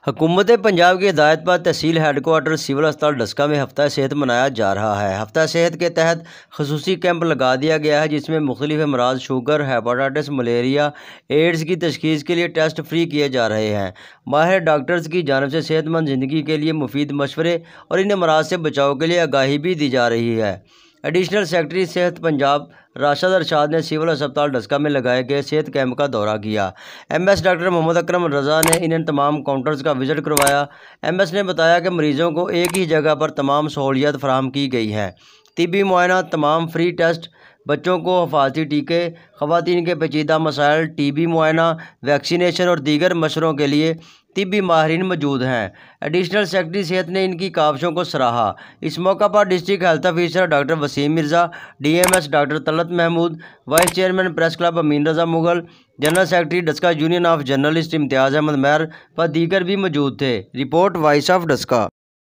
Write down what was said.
حکومت پنجاب کی ہدایت پر تحصیل ہیڈ کوارٹر سول اسپتال ڈسکہ میں ہفتہ صحت منایا جا رہا ہے۔ ہفتہ صحت کے تحت خصوصی کیمپ لگا دیا گیا ہے، جس میں مختلف امراض شوگر، ہیپاٹائٹس، ملیریا، ایڈز کی تشخیص کے لیے ٹیسٹ فری کیے جا رہے ہیں۔ ماہر ڈاکٹرز کی جانب سے صحت مند زندگی کے لیے مفید مشورے اور ان امراض سے بچاؤ کے لیے آگاہی بھی دی جا رہی ہے۔ ایڈیشنل سیکرٹری صحت پنجاب راشد ارشاد نے سول اسپتال ڈسکہ میں لگائے گئے صحت کیمپ کا دورہ کیا۔ ایم ایس ڈاکٹر محمد اکرم رضا نے ان تمام کاؤنٹرز کا وزٹ کروایا۔ ایم ایس نے بتایا کہ مریضوں کو ایک ہی جگہ پر تمام سہولیات فراہم کی گئی ہیں۔ طبی معائنہ، تمام فری ٹیسٹ، بچوں کو حفاظتی ٹیکے، خواتین کے پیچیدہ مسائل، ٹی بی معائنہ، ویکسینیشن اور دیگر مشوروں کے لیے طبی ماہرین موجود ہیں۔ ایڈیشنل سیکرٹری صحت نے ان کی کاوشوں کو سراہا۔ اس موقع پر district health officer doctor Waseem Mirza, D M S doctor Talat Mahmood, vice chairman press club Amin Raza Mughal, general secretary Daska union of journalist Imtiaz Ahmed Mehr و دیگر بھی موجود تھے۔ Report voice of Daska.